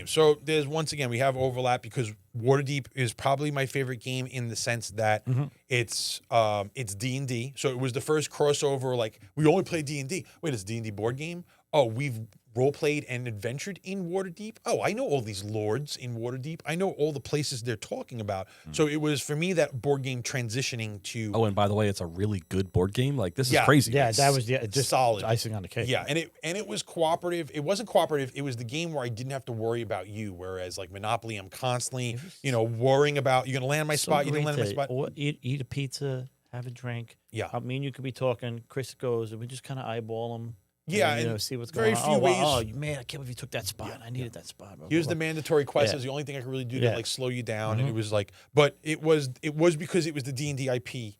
So there's once again we have overlap because Waterdeep is probably my favorite game in the sense that it's D&D. So it was the first crossover. Like we only play D&D. Wait, it's a D&D board game? Oh, we've role played and adventured in Waterdeep. Oh, I know all these lords in Waterdeep. I know all the places they're talking about. So it was for me that board game transitioning to Oh, and by the way, it's a really good board game. Like this is crazy. Yeah, that was just solid icing on the cake. Yeah, and it was cooperative. It wasn't cooperative. It was the game where I didn't have to worry about you. Whereas like Monopoly, I'm constantly worrying about you're gonna land my spot. You didn't land my spot. Or eat a pizza, have a drink. Yeah. I mean, you could be talking. Chris goes, and we just kind of eyeball him. Yeah, and see what's very going on. few ways. Oh, man, I can't believe you took that spot. I needed that spot. Blah, Here's blah, the mandatory quest. Yeah. It was the only thing I could really do Yeah. to like slow you down. And it was like, but it was because it was the D&D IP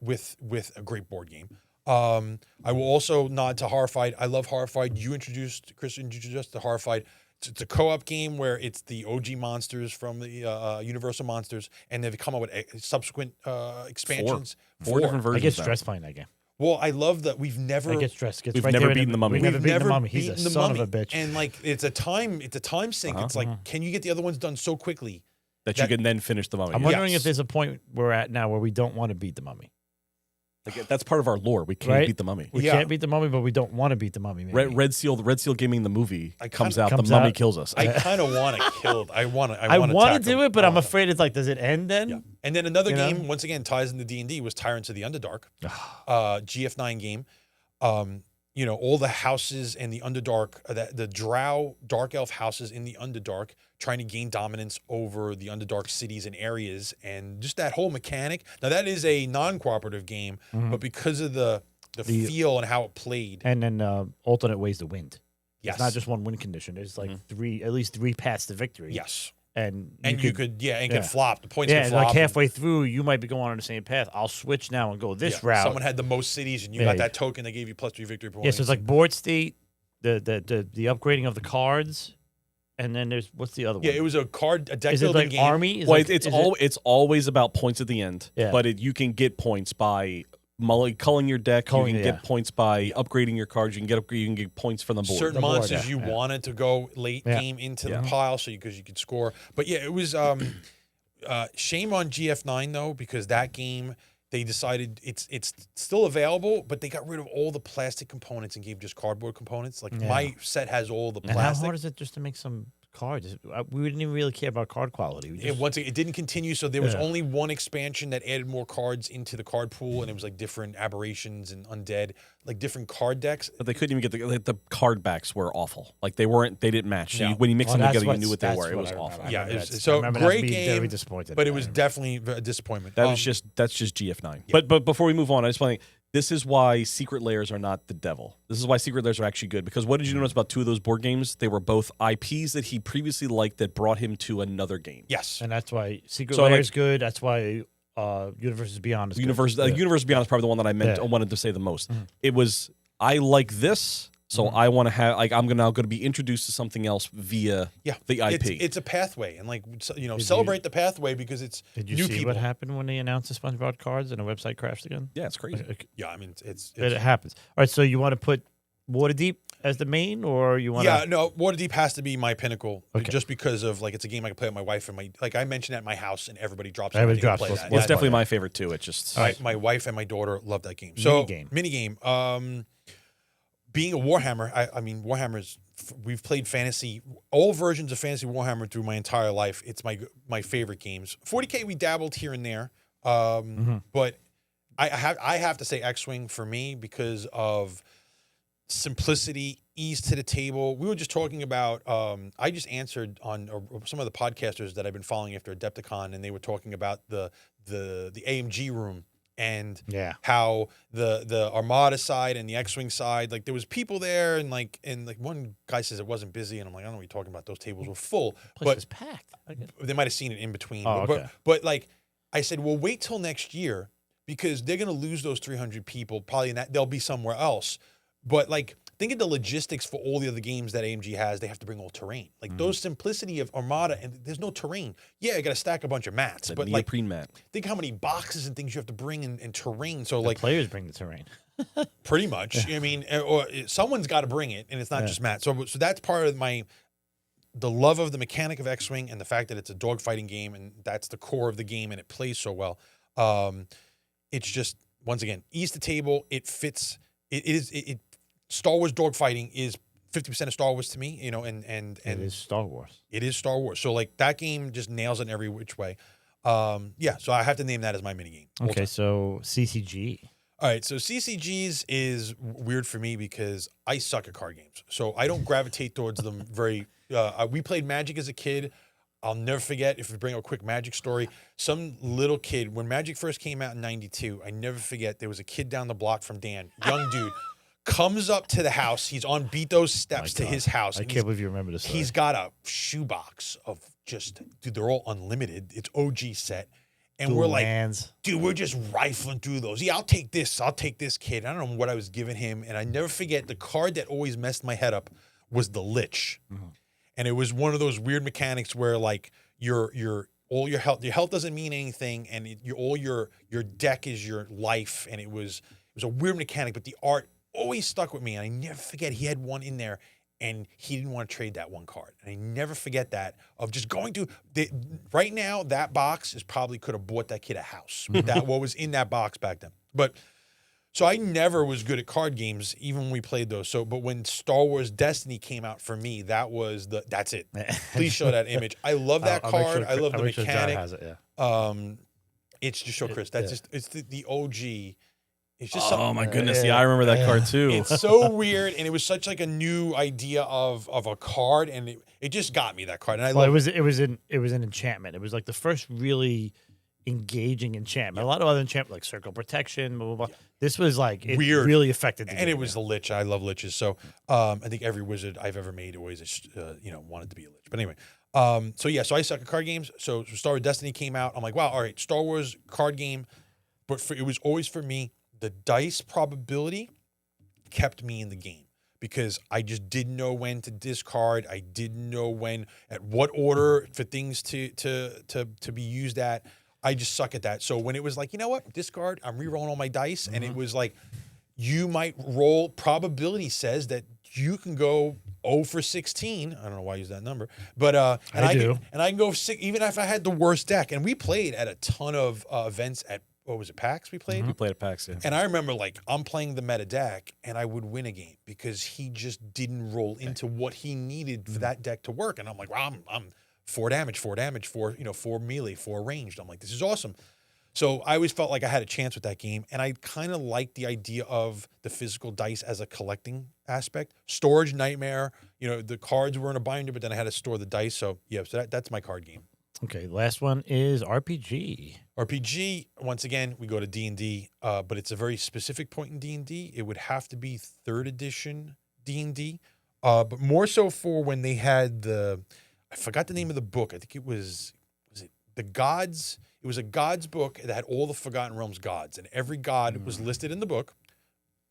with a great board game. I will also nod to Horrified. I love Horrified. Chris introduced us to Horrified. It's a co-op game where it's the OG monsters from the Universal Monsters, and they've come up with subsequent expansions. Four different versions. I get now. stressed playing that game. Well, I love that we've never I get stressed. Gets We've right never there in beaten the mummy. We've never We've beaten the never mummy. He's a beaten the son mummy. of a bitch. And like it's a time sink. It's like, can you get the other ones done so quickly? that you can then finish the mummy. I'm Yeah. wondering Yes. if there's a point we're at now where we don't want to beat the mummy. Like, that's part of our lore. We can't Right? beat the mummy. We Yeah. can't beat the mummy, but we don't want to beat the mummy. Maybe. Red Seal Gaming, the movie comes out. comes The mummy out. kills us. I kind of want to kill. I want to. I want to do it, but I'm afraid it's like, does it end then? Yeah. And then another You know? game, once again, ties into D&D was Tyrants of the Underdark, GF9 game. All the houses in the Underdark, the Drow Dark Elf houses in the Underdark, trying to gain dominance over the Underdark cities and areas, and just that whole mechanic. Now that is a non-cooperative game, but because of the feel and how it played, And then alternate ways to win. yes, It's not just one win condition. There's like at least three paths to victory. yes, And you could flop the points. Yeah, could and flop like halfway through, you might be going on the same path. I'll switch now and go this route. Someone had the most cities, and you Yeah, got yeah. that token. They gave you +3 victory points. Yeah, so it's like board state, the upgrading of the cards, and then there's what's the other one? yeah, it was a deck Is it building like game. army? Is Well, like, it's always about points at the end. Yeah. But you can get points by culling your deck. Culling, you can yeah. get points by upgrading your cards. You can get points from the board. Certain The board, monsters yeah, you yeah. wanted to go late Yeah. game into Yeah. the pile, because you could score. But yeah, it was shame on GF9 though, because that game they decided it's still available, but they got rid of all the plastic components and gave just cardboard components. Like Yeah. my set has all the and how plastic. hard is it just to make some cards? We didn't even really care about card quality. We just, It didn't continue, so there was Yeah. only one expansion that added more cards into the card pool, and it was like different aberrations and undead, like different card decks. But they couldn't even get the card backs were awful. Like they didn't match. So No. when you mix Oh, them that's together, you what's- knew what they that's were. It what was I remember. awful. I Yeah, remember it was- that. so I remember that great being very game, disappointed. But it I was remember. definitely a disappointment. That was that's just GF9. But before we move on, I just want to. This is why Secret Lairs are not the devil. This is why Secret Lairs are actually good. Because what did you notice about two of those board games? They were both IPs that he previously liked that brought him to another game. yes. And that's why Secret So, Lair like- is good. That's why Universes Beyond is good. Universe Beyond is probably the one that I Yeah. wanted to say the most. It was I like this, so I want to have I'm now going to be introduced to something else via the IP. It's a pathway, and celebrate the pathway because it's Did you new see people. what happened when they announced the SpongeBob cards and the website crashed again? yeah, it's crazy. Yeah, I mean it's It happens. All right, so you want to put Waterdeep as the main, or you want yeah, to? no, Waterdeep has to be my pinnacle, Okay. just because of it's a game I can play with my wife and I mentioned at my house, and everybody drops. Everybody everything to drops play those- that. Well, it's That's definitely my- my favorite too. It's just my wife and my daughter love that game. So minigame. Being a Warhammer, I mean Warhammer's. We've played fantasy, all versions of Fantasy Warhammer through my entire life. It's my favorite games. 40K we dabbled here and there, but I have to say X-Wing for me because of simplicity, ease to the table. We were just talking about. I just answered on some of the podcasters that I've been following after Adepticon, and they were talking about the AMG room. And how the Armada side and the X-Wing side, like there was people there, and one guy says it wasn't busy, and I'm like, I don't know what you're talking about. Those tables were full, Place is packed. they might have seen it in between. Oh, okay. But like I said, well, wait till next year because they're gonna lose those 300 people. Probably they'll be somewhere else. But like think of the logistics for all the other games that AMG has. They have to bring all terrain. Like those simplicity of Armada, and there's no terrain. Yeah, I got to stack a bunch of mats, it's a but like neoprene mat. think how many boxes and things you have to bring in terrain. So The like players bring the terrain. pretty much. I mean, or someone's got to bring it, and it's not just Matt. So that's part of my the love of the mechanic of X-Wing and the fact that it's a dogfighting game and that's the core of the game and it plays so well. It's just, once again, ease the table. It fits. It Star Wars dogfighting is 50% of Star Wars to me, you know, and it is Star Wars. It is Star Wars. So like that game just nails it in every which way. Yeah, so I have to name that as my mini game. Okay, so CCG. All right, so CCGs is weird for me because I suck at card games. So I don't gravitate towards them very. We played Magic as a kid. I'll never forget, if we bring a quick Magic story, some little kid, when Magic first came out in 92, I never forget, there was a kid down the block from Dan, young dude, comes up to the house. He's on Beto's steps to his house. I can't believe you remember this. He's got a shoebox of just, dude, they're all unlimited. It's OG set. And Dual we're like, lands. dude, we're just rifling through those. Yeah, I'll take this kid. I don't know what I was giving him. And I never forget, the card that always messed my head up was the Lich. Mm-hmm. And it was one of those weird mechanics where like your all your health doesn't mean anything, and all your deck is your life. And it was a weird mechanic, but the art always stuck with me. And I never forget, he had one in there and he didn't want to trade that one card. And I never forget that, of just going to right now, that box is probably could have bought that kid a house. That what was in that box back then. But so I never was good at card games, even when we played those. So, but when Star Wars Destiny came out for me, that's it. Please show that image. I love that card. I love the mechanic. Has it, yeah. It's just show Chris. That's just, it's the OG. It's just oh my goodness. Yeah, I remember that card too. It's so weird. And it was such like a new idea of a card. And it just got me, that card. And I love it was an enchantment. It was like the first really engaging enchantment. A lot of other enchantment like Circle Protection, blah, blah, blah. This was like, it weird. Really affected the and game, it was the Lich. I love Liches. So I think every wizard I've ever made always wanted to be a Lich. But anyway, so I suck at card games. So Star Wars Destiny came out. I'm like, wow, all right, Star Wars card game. But it was always for me, the dice probability kept me in the game because I just didn't know when to discard. I didn't know at what order for things to be used at. I just suck at that. So when it was like, you know what, discard, I'm re-rolling all my dice, and it was like, you might roll, probability says that you can go 0 for 16. I don't know why I use that number, but I can go 6, even if I had the worst deck. And we played at a ton of events at, what was it, PAX we played? We played at PAX, yeah. And I remember, like, I'm playing the meta deck, and I would win a game because he just didn't roll into what he needed for that deck to work. And I'm like, well, I'm 4 damage, 4 melee, 4 ranged. I'm like, this is awesome. So I always felt like I had a chance with that game, and I kind of liked the idea of the physical dice as a collecting aspect. Storage nightmare, the cards were in a binder, but then I had to store the dice. So yeah, so that's my card game. Okay, last one is RPG. RPG, once again, we go to D&D, but it's a very specific point in D&D. It would have to be 3rd edition D&D, but more so for when they had I forgot the name of the book. I think it was it The Gods? It was a gods book that had all the Forgotten Realms gods, and every god was listed in the book,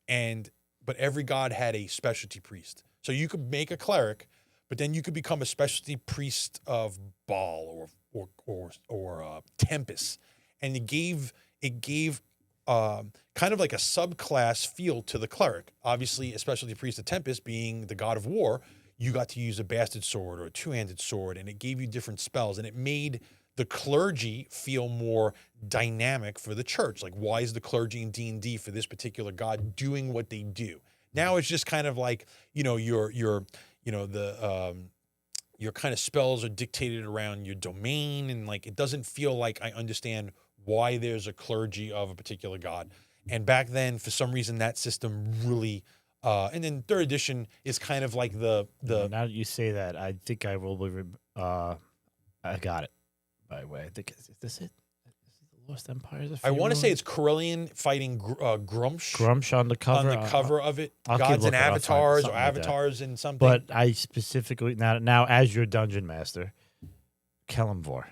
but every god had a specialty priest. So you could make a cleric, but then you could become a specialty priest of Baal or Tempest, and it gave kind of like a subclass feel to the cleric. Obviously, a specialty priest of Tempest being the god of war, you got to use a bastard sword or a two-handed sword, and it gave you different spells, and it made the clergy feel more dynamic for the church. Like, why is the clergy in D&D for this particular god doing what they do? Now it's just kind of like, your kind of spells are dictated around your domain, and like it doesn't feel like I understand why there's a clergy of a particular god. And back then, for some reason, that system really. And then 3rd edition is kind of like the. Now that you say that, I think I will. I got it. By the way, I think is this it? The Lost Empires. I want to say it's Corellian fighting Grumsh. Grumsh on the cover. On the cover of it, Gods and Avatars, or Avatars and something. But I specifically now as your dungeon master, Kelemvor.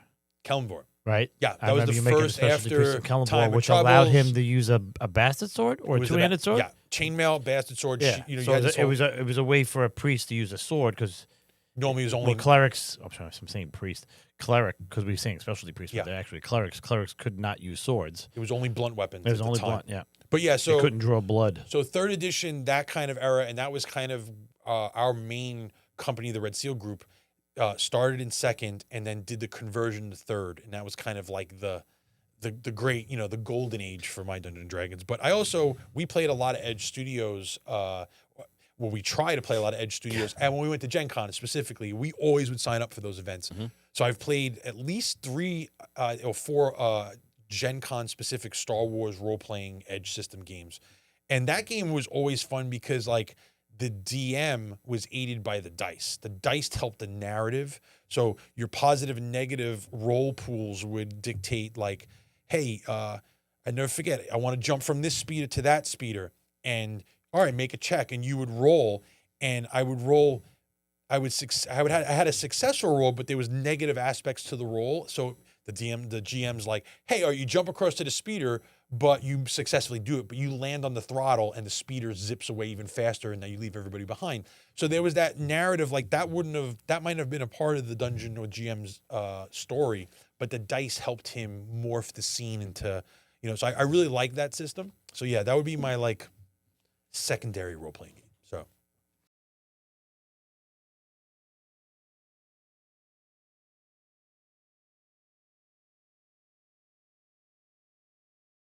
Right? Yeah, that was the first after Kelemvor, which allowed him to use a bastard sword or a two-handed sword. Yeah, chainmail, bastard sword. Yeah, it was a way for a priest to use a sword because normally it was only clerics. I'm sorry, I'm saying priest, cleric, because we were saying specialty priest, but they're actually clerics. Clerics could not use swords. It was only blunt weapons. It was only blunt, yeah. But yeah, so they couldn't draw blood. So 3rd edition, that kind of era, and that was kind of our main company, the Red Seal Group. started in second and then did the conversion to third, and that was kind of like the great, the golden age for my Dungeons and Dragons. But we played a lot of Edge Studios. We try to play a lot of Edge Studios, and when we went to Gen Con specifically, we always would sign up for those events. So I've played at least 3 or 4 Gen Con specific Star Wars role playing Edge system games, and that game was always fun because like the DM was aided by the dice. The dice helped the narrative, so your positive and negative roll pools would dictate like, hey, I never forget, I want to jump from this speeder to that speeder, and all right, make a check, and you would roll, and I would roll. I had a successful roll, but there was negative aspects to the roll. So the GM's like, hey, you jump across to the speeder, but you successfully do it, but you land on the throttle and the speeder zips away even faster, and now you leave everybody behind. So there was that narrative, like that might have been a part of the dungeon or GM's story, but the dice helped him morph the scene into, so I really like that system. So yeah, that would be my like secondary role-playing game.